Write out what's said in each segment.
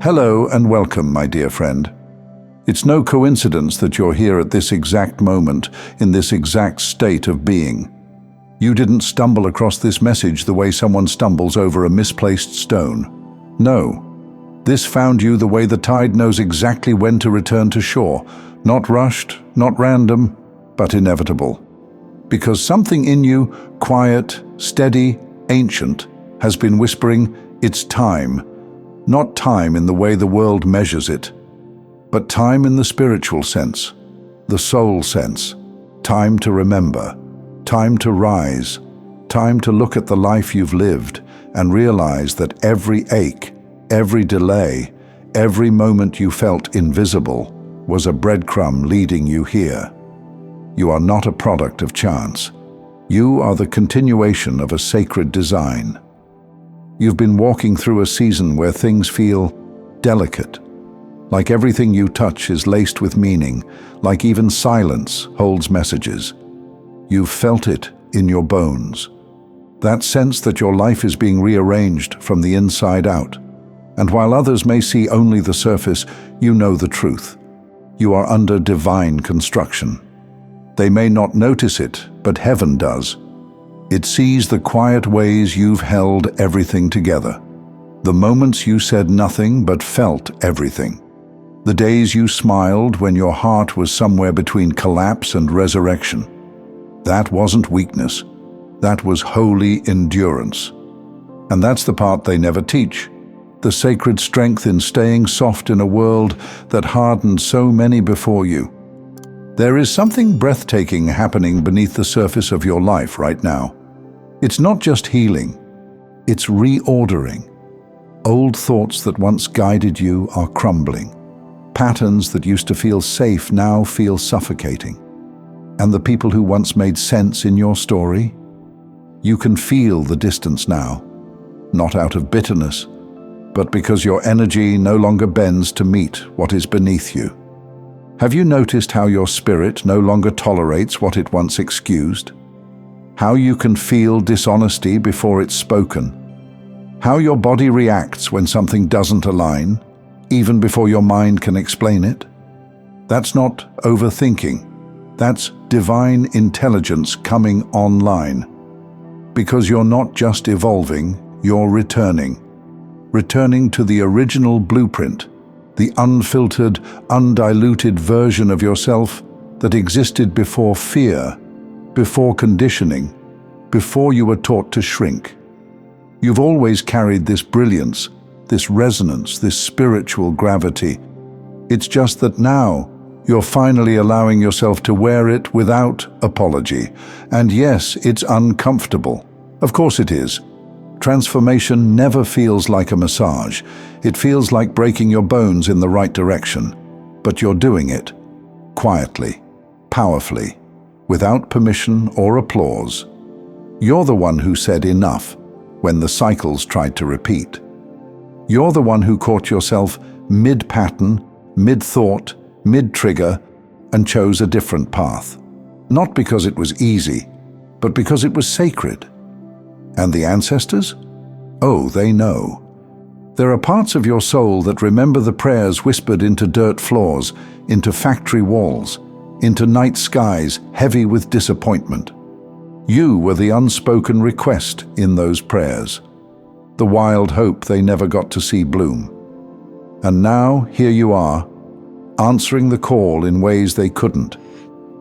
Hello and welcome, my dear friend. It's no coincidence that you're here at this exact moment, in this exact state of being. You didn't stumble across this message the way someone stumbles over a misplaced stone. No, this found you the way the tide knows exactly when to return to shore. Not rushed, not random, but inevitable. Because something in you, quiet, steady, ancient, has been whispering, it's time. Not time in the way the world measures it, but time in the spiritual sense, the soul sense. Time to remember, time to rise, time to look at the life you've lived and realize that every ache, every delay, every moment you felt invisible was a breadcrumb leading you here. You are not a product of chance. You are the continuation of a sacred design. You've been walking through a season where things feel delicate, like everything you touch is laced with meaning, like even silence holds messages. You've felt it in your bones, that sense that your life is being rearranged from the inside out. And while others may see only the surface, you know the truth. You are under divine construction. They may not notice it, but heaven does. It sees the quiet ways you've held everything together. The moments you said nothing but felt everything. The days you smiled when your heart was somewhere between collapse and resurrection. That wasn't weakness. That was holy endurance. And that's the part they never teach. The sacred strength in staying soft in a world that hardened so many before you. There is something breathtaking happening beneath the surface of your life right now. It's not just healing, it's reordering. Old thoughts that once guided you are crumbling. Patterns that used to feel safe now feel suffocating. And the people who once made sense in your story? You can feel the distance now, not out of bitterness, but because your energy no longer bends to meet what is beneath you. Have you noticed how your spirit no longer tolerates what it once excused? How you can feel dishonesty before it's spoken. How your body reacts when something doesn't align, even before your mind can explain it. That's not overthinking. That's divine intelligence coming online. Because you're not just evolving, you're returning. Returning to the original blueprint, the unfiltered, undiluted version of yourself that existed before fear, before conditioning, before you were taught to shrink. You've always carried this brilliance, this resonance, this spiritual gravity. It's just that now you're finally allowing yourself to wear it without apology. And yes, it's uncomfortable. Of course it is. Transformation never feels like a massage. It feels like breaking your bones in the right direction. But you're doing it quietly, powerfully, without permission or applause. You're the one who said enough when the cycles tried to repeat. You're the one who caught yourself mid-pattern, mid-thought, mid-trigger, and chose a different path. Not because it was easy, but because it was sacred. And the ancestors? Oh, they know. There are parts of your soul that remember the prayers whispered into dirt floors, into factory walls, into night skies heavy with disappointment. You were the unspoken request in those prayers, the wild hope they never got to see bloom. And now, here you are, answering the call in ways they couldn't,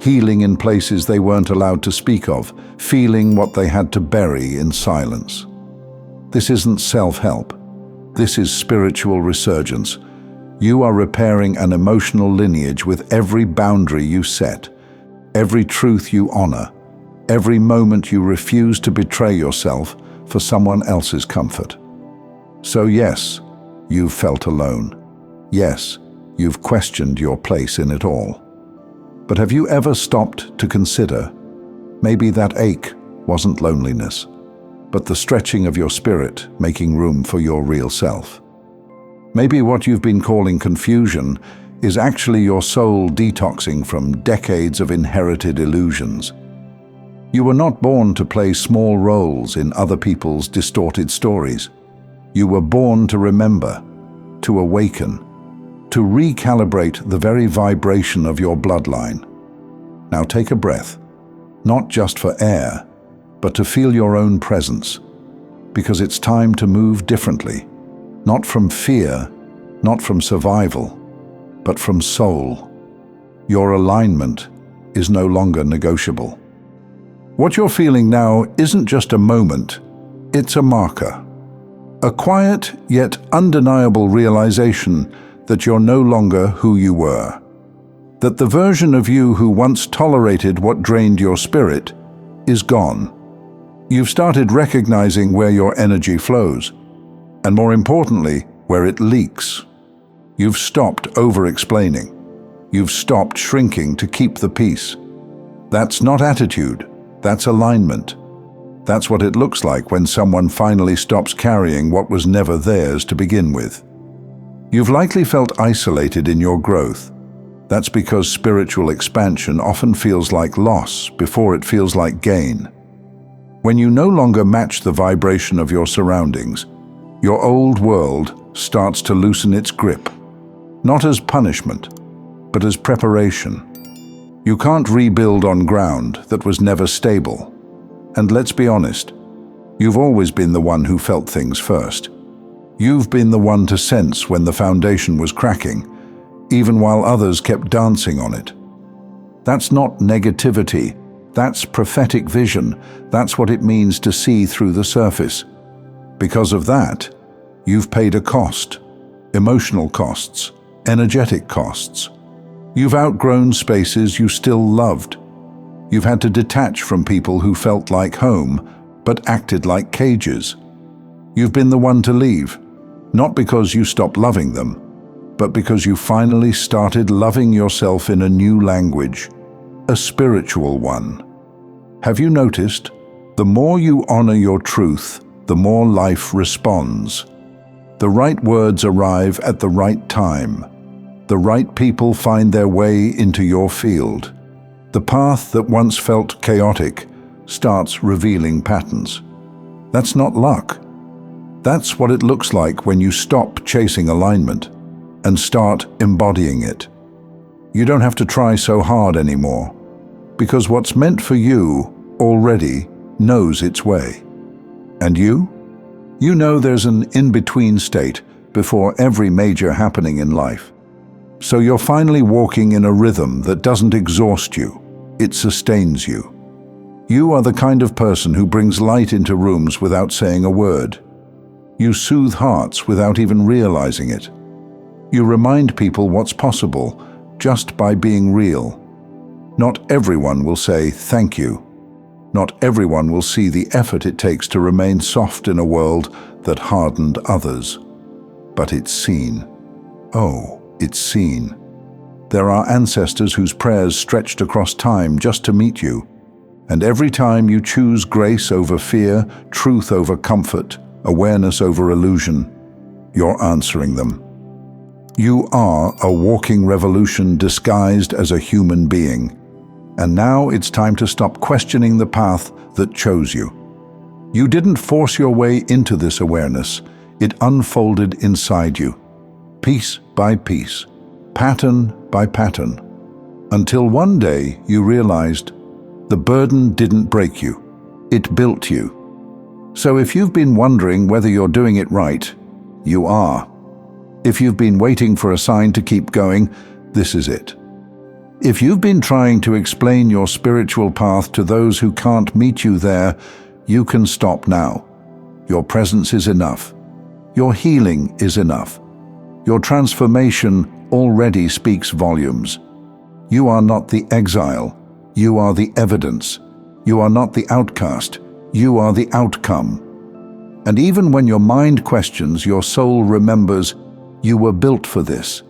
healing in places they weren't allowed to speak of, feeling what they had to bury in silence. This isn't self-help. This is spiritual resurgence. You are repairing an emotional lineage with every boundary you set, every truth you honor, every moment you refuse to betray yourself for someone else's comfort. So yes, you've felt alone. Yes, you've questioned your place in it all. But have you ever stopped to consider, maybe that ache wasn't loneliness, but the stretching of your spirit making room for your real self? Maybe what you've been calling confusion is actually your soul detoxing from decades of inherited illusions. You were not born to play small roles in other people's distorted stories. You were born to remember, to awaken, to recalibrate the very vibration of your bloodline. Now take a breath, not just for air, but to feel your own presence, because it's time to move differently, not from fear, not from survival, but from soul. Your alignment is no longer negotiable. What you're feeling now isn't just a moment, it's a marker. A quiet yet undeniable realization that you're no longer who you were. That the version of you who once tolerated what drained your spirit is gone. You've started recognizing where your energy flows, and more importantly, where it leaks. You've stopped over-explaining. You've stopped shrinking to keep the peace. That's not attitude, that's alignment. That's what it looks like when someone finally stops carrying what was never theirs to begin with. You've likely felt isolated in your growth. That's because spiritual expansion often feels like loss before it feels like gain. When you no longer match the vibration of your surroundings, your old world starts to loosen its grip, not as punishment, but as preparation. You can't rebuild on ground that was never stable. And let's be honest, you've always been the one who felt things first. You've been the one to sense when the foundation was cracking, even while others kept dancing on it. That's not negativity, that's prophetic vision. That's what it means to see through the surface. Because of that, you've paid a cost, emotional costs, energetic costs. You've outgrown spaces you still loved. You've had to detach from people who felt like home, but acted like cages. You've been the one to leave, not because you stopped loving them, but because you finally started loving yourself in a new language, a spiritual one. Have you noticed? The more you honor your truth, the more life responds. The right words arrive at the right time. The right people find their way into your field. The path that once felt chaotic starts revealing patterns. That's not luck. That's what it looks like when you stop chasing alignment and start embodying it. You don't have to try so hard anymore, because what's meant for you already knows its way. And you? You know there's an in-between state before every major happening in life. So you're finally walking in a rhythm that doesn't exhaust you, it sustains you. You are the kind of person who brings light into rooms without saying a word. You soothe hearts without even realizing it. You remind people what's possible just by being real. Not everyone will say thank you. Not everyone will see the effort it takes to remain soft in a world that hardened others. But it's seen. Oh, it's seen. There are ancestors whose prayers stretched across time just to meet you. And every time you choose grace over fear, truth over comfort, awareness over illusion, you're answering them. You are a walking revolution disguised as a human being. And now it's time to stop questioning the path that chose you. You didn't force your way into this awareness. It unfolded inside you, piece by piece, pattern by pattern, until one day you realized the burden didn't break you, it built you. So if you've been wondering whether you're doing it right, you are. If you've been waiting for a sign to keep going, this is it. If you've been trying to explain your spiritual path to those who can't meet you there, you can stop now. Your presence is enough. Your healing is enough. Your transformation already speaks volumes. You are not the exile. You are the evidence. You are not the outcast. You are the outcome. And even when your mind questions, your soul remembers you were built for this.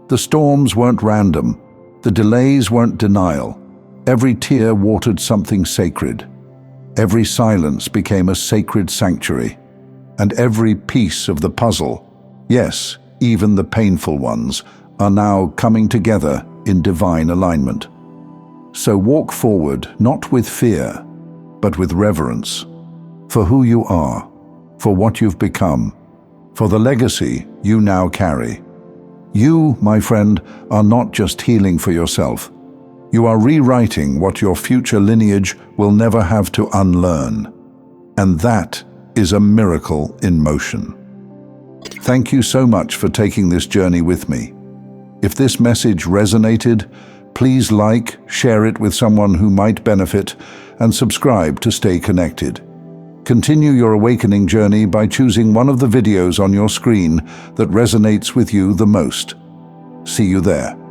The storms weren't random. The delays weren't denial. Every tear watered something sacred. Every silence became a sacred sanctuary. And every piece of the puzzle, yes, even the painful ones, are now coming together in divine alignment. So walk forward, not with fear, but with reverence, for who you are, for what you've become, for the legacy you now carry. You, my friend, are not just healing for yourself. You are rewriting what your future lineage will never have to unlearn. And that is a miracle in motion. Thank you so much for taking this journey with me. If this message resonated, please like, share it with someone who might benefit, and subscribe to stay connected. Continue your awakening journey by choosing one of the videos on your screen that resonates with you the most. See you there.